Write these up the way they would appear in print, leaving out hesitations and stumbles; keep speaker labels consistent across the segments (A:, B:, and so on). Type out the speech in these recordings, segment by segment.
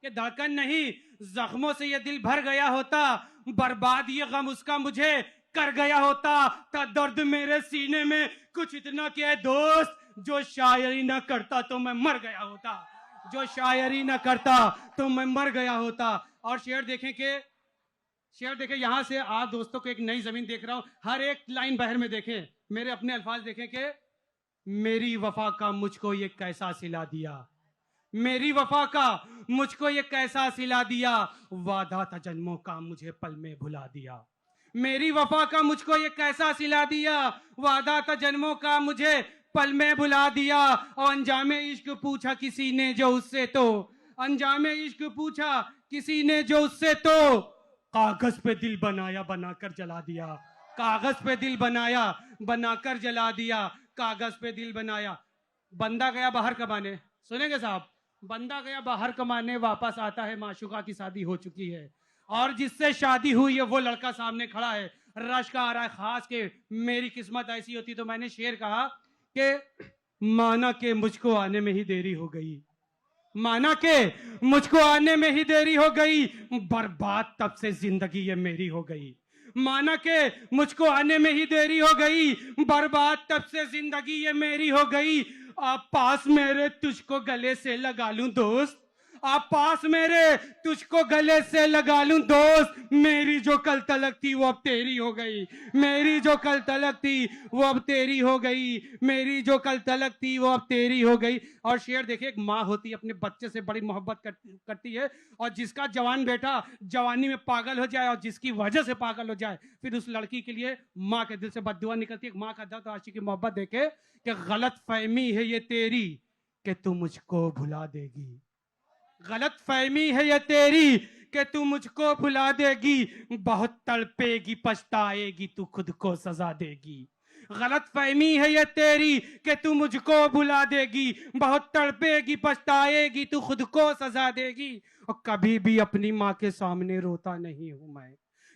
A: कि धड़कन नहीं, जख्मों से ये दिल भर गया होता, बर्बाद ये गम उसका मुझे कर गया होता। था दर्द मेरे सीने में कुछ इतना कि ऐ दोस्त, जो शायरी ना करता तो मैं मर गया होता, जो शायरी ना करता तो मैं मर गया होता। और शेर देखें यहां से आप दोस्तों को एक नई जमीन देख रहा हूं, हर एक लाइन बहर में देखें, मेरे अपने अल्फाज देखें कि मेरी वफा का मुझको ये कैसा सिला दिया, मेरी वफा का मुझको ये कैसा सिला दिया, वादा था जन्मों का मुझे पल में भुला दिया। मेरी वफा का मुझको ये कैसा सिला दिया, वादा था जन्मों का मुझे पल में भुला दिया। और अंजामे इश्क पूछा किसी ने जो उससे, तो अंजामे इश्क पूछा किसी ने जो उससे, तो कागज पे दिल बनाया बनाकर जला दिया, कागज पे दिल बनाया बनाकर जला दिया, कागज पे दिल बनाया। बंदा गया बाहर कमाने, सुनेंगे साहब, बंदा गया बाहर कमाने, वापस आता है माशुका की शादी हो चुकी है, और जिससे शादी हुई है वो लड़का सामने खड़ा है, रश का आ रहा है खास के मेरी किस्मत ऐसी होती। तो मैंने शेर कहा कि माना के मुझको आने में ही देरी हो गई, माना के मुझको आने में ही देरी हो गई, बर्बाद तब से जिंदगी ये मेरी हो गई। माना के मुझको आने में ही देरी हो गई, बर्बाद तब से जिंदगी ये मेरी हो गई। आप पास मेरे तुझको गले से लगा लूं दोस्त, आप पास मेरे तुझको गले से लगा लूं दोस्त, मेरी जो कल तलक थी वो अब तेरी हो गई, मेरी जो कल तलक थी वो अब तेरी हो गई, मेरी जो कल तलक थी वो अब तेरी हो गई। और शेर देखिए, एक माँ होती है अपने बच्चे से बड़ी मोहब्बत करती है, और जिसका जवान बेटा जवानी में पागल हो जाए और जिसकी वजह से पागल हो जाए, फिर उस लड़की के लिए माँ के दिल से बद्दुआ निकलती है। माँ का दर्द आशिक की मोहब्बत देखे कि गलत फहमी है ये तेरी कि तू मुझको भुला देगी, गलत फहमी है ये तेरी कि तू मुझको भुला देगी, बहुत तड़पेगी पछताएगी तू खुद को सजा देगी। गलत फहमी है ये तेरी कि तू मुझको भुला देगी, बहुत तड़पेगी पछताएगी तू खुद को सजा देगी। और कभी भी अपनी माँ के सामने रोता नहीं हूं मैं,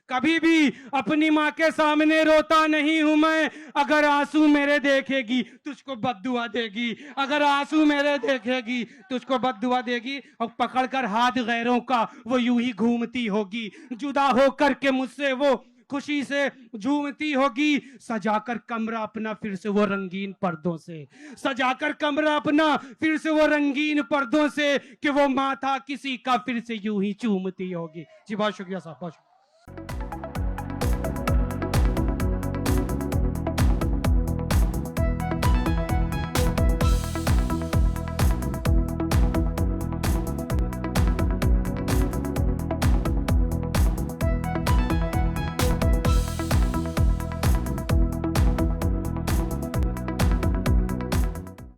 A: कभी भी अपनी माँ के सामने रोता नहीं हूं मैं, अगर आंसू मेरे देखेगी तुझको बद्दुआ देगी, अगर आंसू मेरे देखेगी तुझको बद्दुआ देगी। और पकड़कर हाथ गैरों का वो यूं ही घूमती होगी, जुदा होकर के मुझसे वो खुशी से झूमती होगी, सजाकर कमरा अपना फिर से वो रंगीन पर्दों से, सजाकर कमरा अपना फिर से वो रंगीन पर्दों से, कि वो माथा किसी का फिर से यूं ही चूमती होगी। जी बहुत शुक्रिया साहब, बहुत शुक्रिया।